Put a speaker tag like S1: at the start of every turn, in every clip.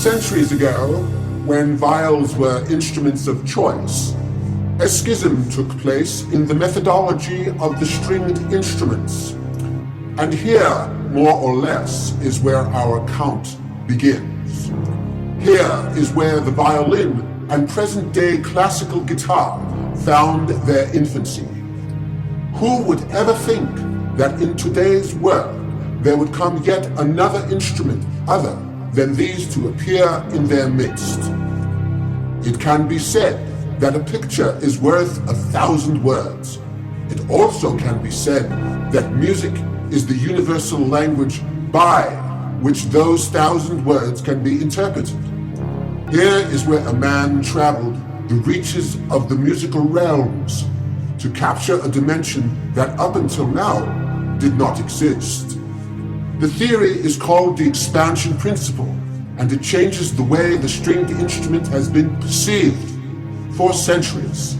S1: Centuries ago, when viols were instruments of choice, a schism took place in the methodology of the stringed instruments. And here, more or less, is where our count begins. Here is where the violin and present-day classical guitar found their infancy. Who would ever think that in today's world there would come yet another instrument other than these to appear in their midst? It can be said that a picture is worth 1,000 words. It also can be said that music is the universal language by which those 1,000 words can be interpreted. Here is where a man traveled the reaches of the musical realms to capture a dimension that up until now did not exist. The theory is called the expansion principle, and it changes the way the stringed instrument has been perceived for centuries.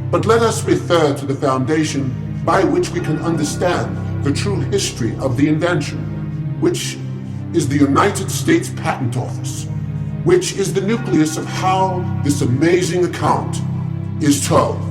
S1: But let us refer to the foundation by which we can understand the true history of the invention, which is the United States Patent Office, which is the nucleus of how this amazing account is told.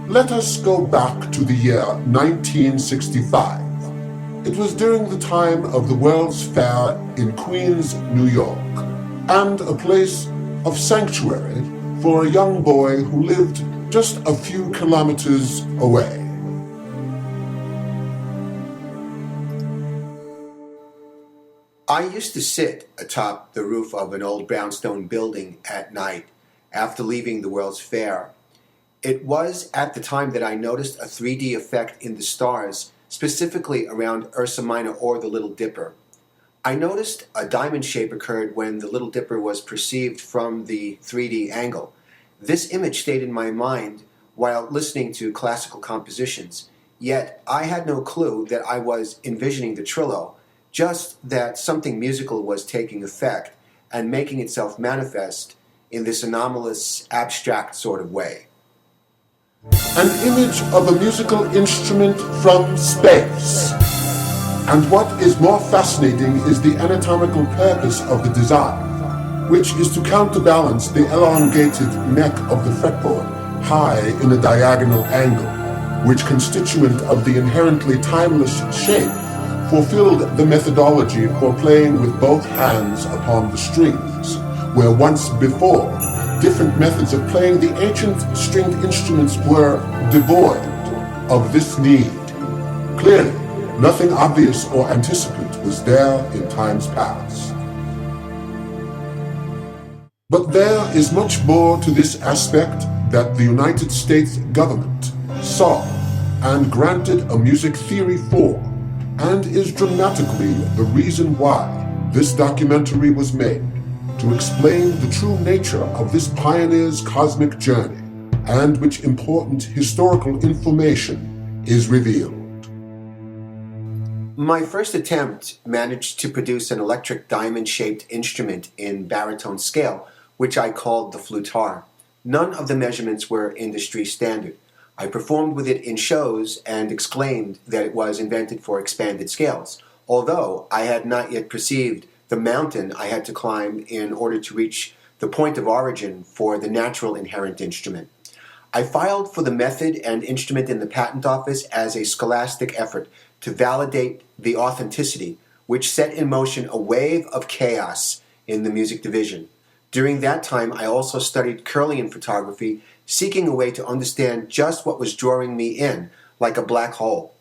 S1: Let us go back to the year 1965. It was during the time of the World's Fair in Queens, New York, and a place of sanctuary for a young boy who lived just a few kilometers away.
S2: I used to sit atop the roof of an old brownstone building at night after leaving the World's Fair. It was at the time that I noticed a 3D effect in the stars, specifically around Ursa Minor or the Little Dipper. I noticed a diamond shape occurred when the Little Dipper was perceived from the 3D angle. This image stayed in my mind while listening to classical compositions, yet I had no clue that I was envisioning the Trillo, just that something musical was taking effect and making itself manifest in this anomalous, abstract sort of way.
S1: An image of a musical instrument from space. And what is more fascinating is the anatomical purpose of the design, which is to counterbalance the elongated neck of the fretboard high in a diagonal angle, which, constituent of the inherently timeless shape, fulfilled the methodology for playing with both hands upon the strings, where once before different methods of playing the ancient stringed instruments were devoid of this need. Clearly, nothing obvious or anticipant was there in times past. But there is much more to this aspect that the United States government saw and granted a music theory for, and is dramatically the reason why this documentary was made, to explain the true nature of this pioneer's cosmic journey, and which important historical information is revealed.
S2: My first attempt managed to produce an electric diamond-shaped instrument in baritone scale, which I called the flutar. None of the measurements were industry standard. I performed with it in shows and exclaimed that it was invented for expanded scales, although I had not yet perceived the mountain I had to climb in order to reach the point of origin for the natural inherent instrument. I filed for the method and instrument in the patent office as a scholastic effort to validate the authenticity, which set in motion a wave of chaos in the music division. During that time, I also studied Tralian photography, seeking a way to understand just what was drawing me in, like a black hole.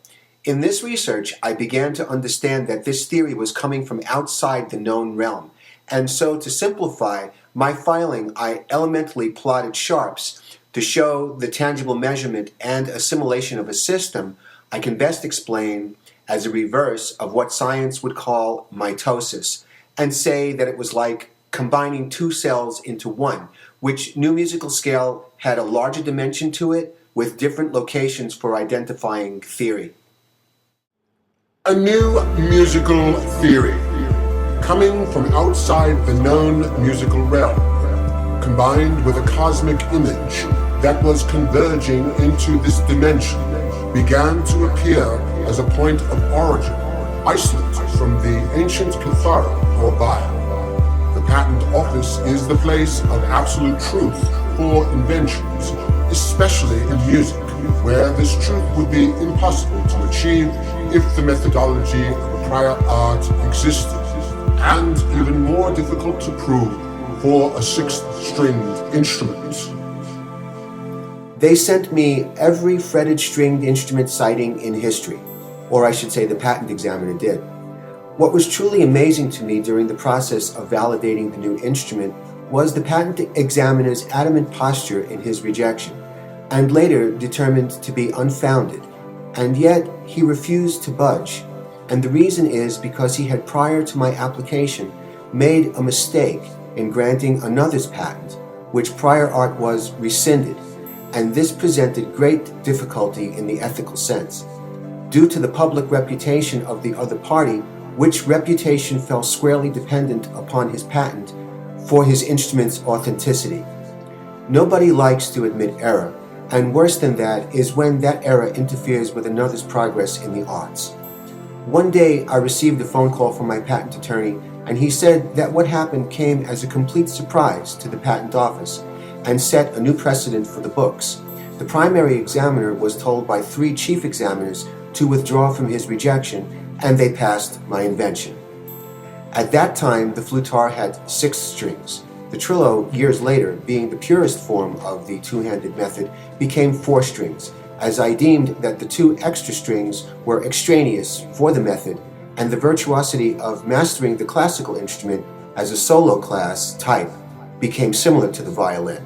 S2: In this research, I began to understand that this theory was coming from outside the known realm, And so to simplify my filing, I elementally plotted sharps to show the tangible measurement and assimilation of a system I can best explain as a reverse of what science would call mitosis, and say that it was like combining two cells into one, which new musical scale had a larger dimension to it with different locations for identifying theory.
S1: A new musical theory, coming from outside the known musical realm, combined with a cosmic image that was converging into this dimension, began to appear as a point of origin, isolated from the ancient Cathara or Baal. The Patent Office is the place of absolute truth for inventions, especially in music, where this truth would be impossible to achieve if the methodology of a prior art existed, and even more difficult to prove for a sixth-stringed instrument.
S2: They sent me every fretted stringed instrument citing in history, or I should say the patent examiner did. What was truly amazing to me during the process of validating the new instrument was the patent examiner's adamant posture in his rejection, and later determined to be unfounded, and yet he refused to budge. And the reason is because he had, prior to my application, made a mistake in granting another's patent, which prior art was rescinded, and this presented great difficulty in the ethical sense, due to the public reputation of the other party, which reputation fell squarely dependent upon his patent for his instrument's authenticity. Nobody likes to admit error, and worse than that is when that error interferes with another's progress in the arts. One day I received a phone call from my patent attorney, and he said that what happened came as a complete surprise to the patent office and set a new precedent for the books. The primary examiner was told by 3 chief examiners to withdraw from his rejection, and they passed my invention. At that time, the flutar had 6 strings. The Trillo, years later, being the purest form of the two-handed method, became 4 strings, as I deemed that the 2 extra strings were extraneous for the method, and the virtuosity of mastering the classical instrument as a solo class type became similar to the violin.